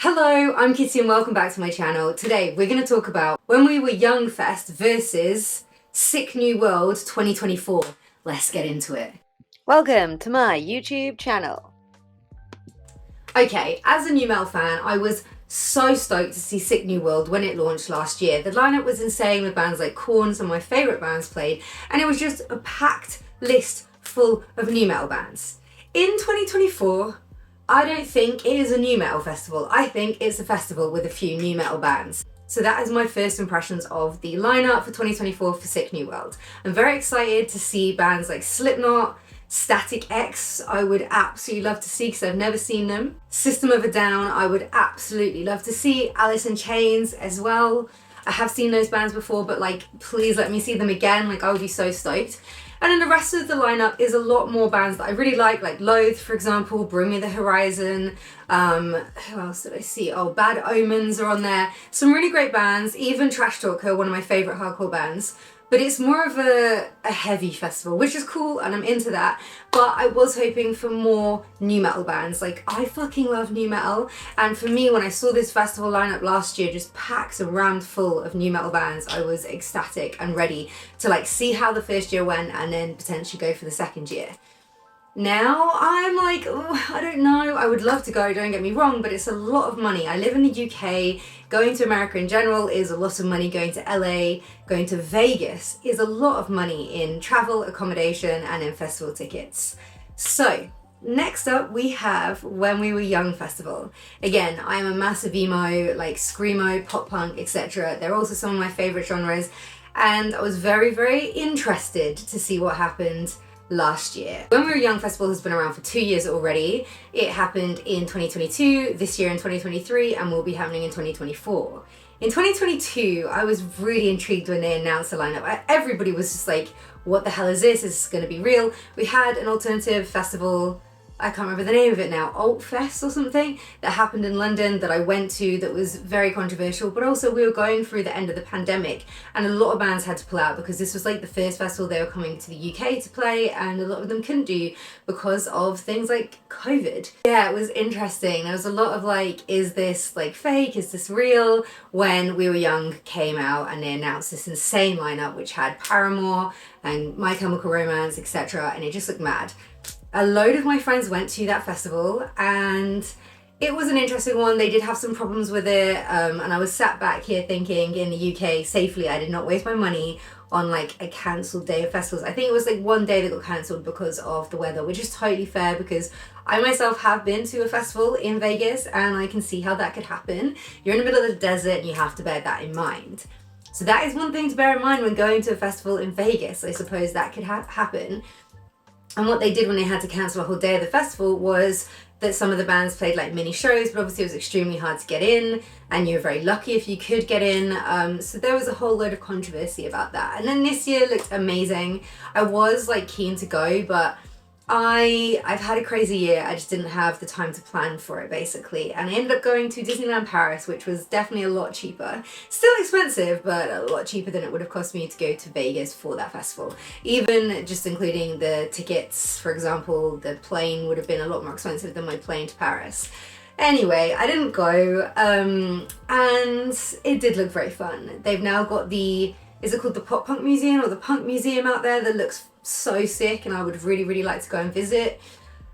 Hello, I'm Kitty and welcome back to my channel. Today we're going to talk about When We Were Young Fest versus Sick New World 2024. Let's get into it. Welcome to my YouTube channel. Okay, as a new metal fan, I was so stoked to see Sick New World when it launched last year. The lineup was insane with bands like Korn, some of my favourite bands played, and it was just a packed list full of new metal bands. In 2024, I don't think it is a new metal festival. I think it's a festival with a few new metal bands. So that is my first impressions of the lineup for 2024 for Sick New World. I'm very excited to see bands like Slipknot, Static X, I would absolutely love to see because I've never seen them. System of a Down, I would absolutely love to see. Alice in Chains as well. I have seen those bands before, but please let me see them again. I would be so stoked. And then the rest of the lineup is a lot more bands that I really like Loathe, for example, Bring Me the Horizon. Who else did I see? Oh, Bad Omens are on there. Some really great bands, even Trash Talker, one of my favourite hardcore bands. But it's more of a heavy festival, which is cool, and I'm into that. But I was hoping for more new metal bands. I fucking love new metal. And for me, when I saw this festival lineup last year, just packed and rammed full of new metal bands, I was ecstatic and ready to see how the first year went and then potentially go for the second year. Now I'm I don't know, I would love to go, don't get me wrong, but it's a lot of money. I live in the UK, going to America in general is a lot of money, going to LA, going to Vegas is a lot of money in travel, accommodation, and in festival tickets. So, next up we have When We Were Young Festival. Again, I am a massive emo, screamo, pop punk, etc. They're also some of my favourite genres, and I was very, very interested to see what happened last year. When We Were Young Festival has been around for 2 years already. It happened in 2022, this year in 2023, and will be happening in 2024. In 2022, I was really intrigued when they announced the lineup. Everybody was just like, what the hell is this? Is this going to be real? We had an alternative festival, I can't remember the name of it now, Alt Fest or something, that happened in London that I went to that was very controversial, but also we were going through the end of the pandemic and a lot of bands had to pull out because this was the first festival they were coming to the UK to play, and a lot of them couldn't do because of things like COVID. Yeah, it was interesting. There was a lot of is this fake? Is this real? When We Were Young came out and they announced this insane lineup which had Paramore and My Chemical Romance, etc., and it just looked mad. A load of my friends went to that festival and it was an interesting one. They did have some problems with it, and I was sat back here thinking, in the UK, safely, I did not waste my money on a cancelled day of festivals. I think it was one day that got cancelled because of the weather, which is totally fair because I myself have been to a festival in Vegas and I can see how that could happen. You're in the middle of the desert and you have to bear that in mind. So that is one thing to bear in mind when going to a festival in Vegas. I suppose that could happen. And what they did when they had to cancel a whole day of the festival was that some of the bands played mini shows, but obviously it was extremely hard to get in, and you were very lucky if you could get in. So there was a whole load of controversy about that. And then this year looked amazing. I was keen to go, but I've had a crazy year. I just didn't have the time to plan for it, basically. And I ended up going to Disneyland Paris, which was definitely a lot cheaper. Still expensive, but a lot cheaper than it would have cost me to go to Vegas for that festival. Even just including the tickets, for example, the plane would have been a lot more expensive than my plane to Paris. Anyway, I didn't go, and it did look very fun. They've now got is it called the Pop Punk Museum or the Punk Museum out there that looks so sick, and I would really, really like to go and visit.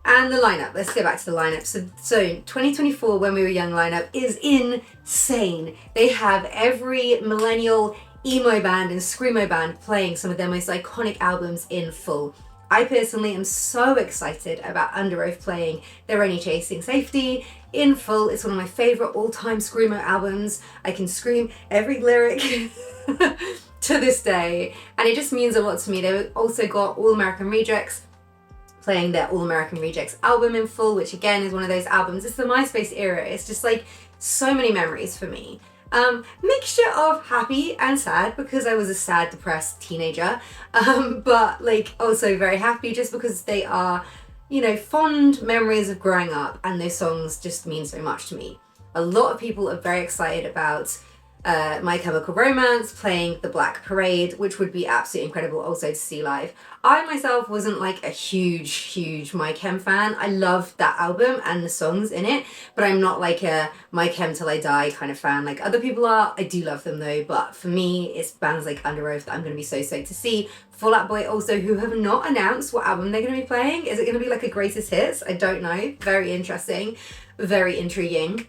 And the lineup, let's get back to the lineup. So 2024 When We Were Young lineup is insane. They have every millennial emo band and screamo band playing some of their most iconic albums in full. I personally am so excited about Under Oath playing They're Only Chasing Safety in full. It's one of my favourite all-time screamo albums. I can scream every lyric to this day, and it just means a lot to me. They also got All American Rejects playing their All American Rejects album in full, which again is one of those albums. It's the MySpace era. It's just so many memories for me. Mixture of happy and sad because I was a sad, depressed teenager, but also very happy just because they are, fond memories of growing up, and those songs just mean so much to me. A lot of people are very excited about My Chemical Romance playing The Black Parade, which would be absolutely incredible also to see live. I myself wasn't like a huge My Chem fan. I loved that album and the songs in it, but I'm not like a My Chem Till I Die kind of fan like other people are. I do love them though, but for me, it's bands like Under Oath that I'm going to be so stoked to see. Fall Out Boy also, who have not announced what album they're going to be playing. Is it going to be like a greatest hits? I don't know. Very interesting, very intriguing.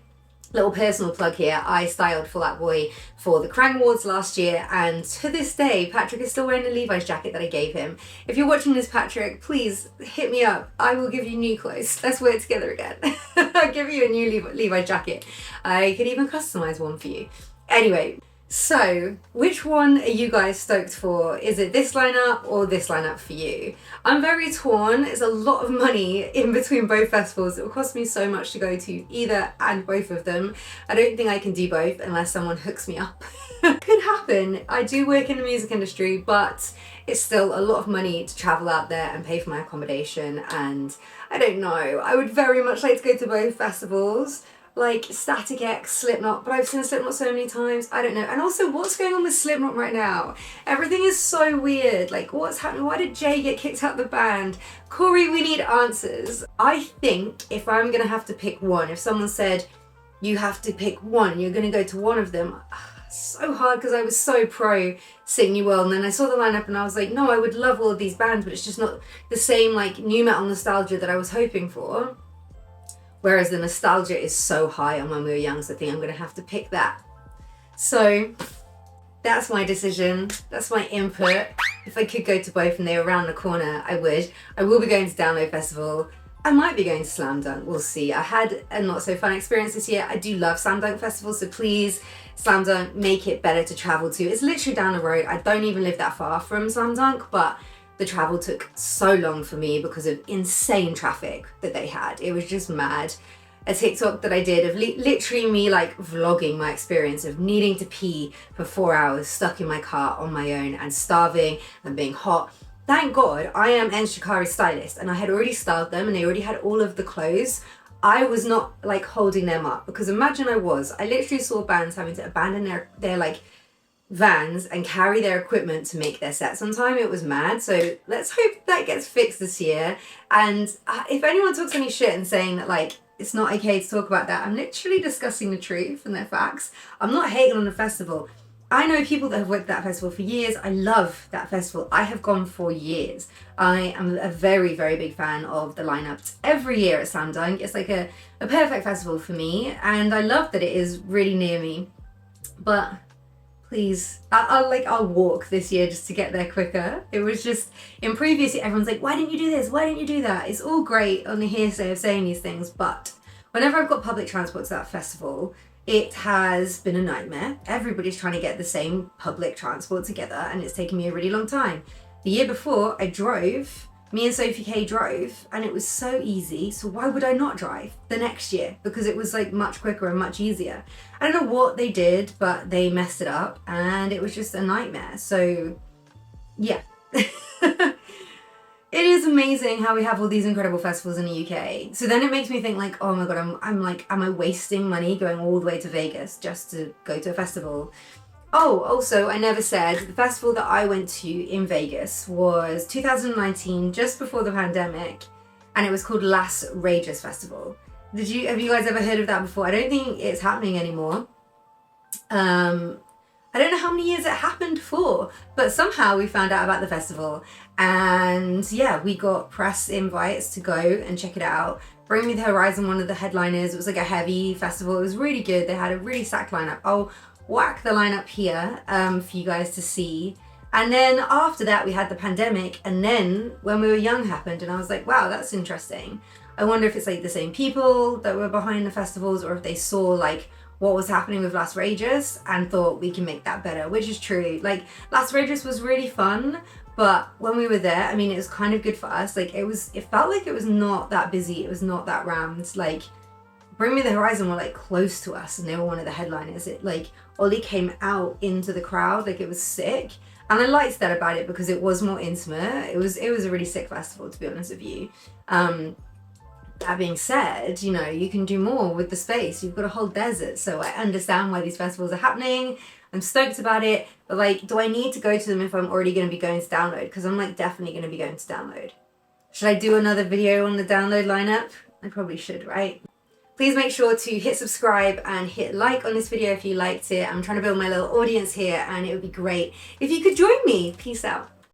Little personal plug here, I styled Fall Out Boy for the Krang Awards last year, and to this day, Patrick is still wearing the Levi's jacket that I gave him. If you're watching this, Patrick, please hit me up. I will give you new clothes. Let's wear it together again. I'll give you a new Levi's jacket. I could even customize one for you. Anyway, so which one are you guys stoked for? Is it this lineup or this lineup for you? I'm very torn. It's a lot of money in between both festivals. It will cost me so much to go to either and both of them. I don't think I can do both unless someone hooks me up. Could happen. I do work in the music industry, but it's still a lot of money to travel out there and pay for my accommodation, and I don't know. I would very much like to go to both festivals. Like Static X, Slipknot, but I've seen Slipknot so many times, I don't know. And also, what's going on with Slipknot right now? Everything is so weird. Like, what's happening? Why did Jay get kicked out of the band? Corey, we need answers. I think if I'm gonna have to pick one, if someone said, you have to pick one, you're gonna go to one of them, so hard because I was so pro Sick New World, and then I saw the lineup and I was like, no, I would love all of these bands, but it's just not the same like new metal nostalgia that I was hoping for. Whereas the nostalgia is so high on When We Were Young, so I think I'm going to have to pick that. So that's my decision. That's my input. If I could go to both and they were around the corner, I would. I will be going to Download Festival. I might be going to Slam Dunk. We'll see. I had a not so fun experience this year. I do love Slam Dunk Festival, so please, Slam Dunk, make it better to travel to. It's literally down the road. I don't even live that far from Slam Dunk, but the travel took so long for me because of insane traffic that they had. It was just mad. A TikTok that I did of literally me like vlogging my experience of needing to pee for 4 hours stuck in my car on my own and starving and being hot. Thank God I am En Shikari's stylist and I had already styled them and they already had all of the clothes. I was not like holding them up because imagine I literally saw bands having to abandon their like vans and carry their equipment to make their sets on time. It was mad. So let's hope that gets fixed this year. And if anyone talks any shit and saying that like it's not okay to talk about that, I'm literally discussing the truth and their facts. I'm not hating on the festival. I know people that have worked at that festival for years. I love that festival. I have gone for years. I am a very, very big fan of the lineup every year at Slam Dunk. It's like a perfect festival for me, and I love that it is really near me. But please, I'll walk this year just to get there quicker. It was just, in previous years, everyone's like, why didn't you do this? Why didn't you do that? It's all great on the hearsay of saying these things, but whenever I've got public transport to that festival, it has been a nightmare. Everybody's trying to get the same public transport together, and it's taken me a really long time. The year before, me and Sophie K drove, and it was so easy, so why would I not drive the next year? Because it was like much quicker and much easier. I don't know what they did, but they messed it up, and it was just a nightmare. So yeah. It is amazing how we have all these incredible festivals in the UK. So then it makes me think like, oh my God, I'm like, am I wasting money going all the way to Vegas just to go to a festival? Oh, also, I never said, the festival that I went to in Vegas was 2019, just before the pandemic, and it was called Las Rages Festival. Have you guys ever heard of that before? I don't think it's happening anymore. I don't know how many years it happened for, but somehow we found out about the festival, and yeah, we got press invites to go and check it out. Bring Me the Horizon, one of the headliners. It was like a heavy festival. It was really good. They had a really stacked lineup. I'll whack the lineup here for you guys to see. And then after that, we had the pandemic, and then When We Were Young happened, and I was like, wow, that's interesting. I wonder if it's like the same people that were behind the festivals, or if they saw like what was happening with Las Rages and thought we can make that better, which is true. Like Las Rages was really fun, but when we were there, I mean, it was kind of good for us. Like it felt like it was not that busy. It was not that rammed. Like Bring Me the Horizon were like close to us, and they were one of the headliners. It like Ollie came out into the crowd, like it was sick. And I liked that about it because it was more intimate. It was a really sick festival, to be honest with you. That being said, you know, you can do more with the space. You've got a whole desert, so I understand why these festivals are happening. I'm stoked about it, but like, do I need to go to them if I'm already going to be going to download? Because I'm like definitely going to be going to download. Should I do another video on the download lineup? I probably should, right? Please make sure to hit subscribe and hit like on this video if you liked it. I'm trying to build my little audience here, and it would be great if you could join me. Peace out.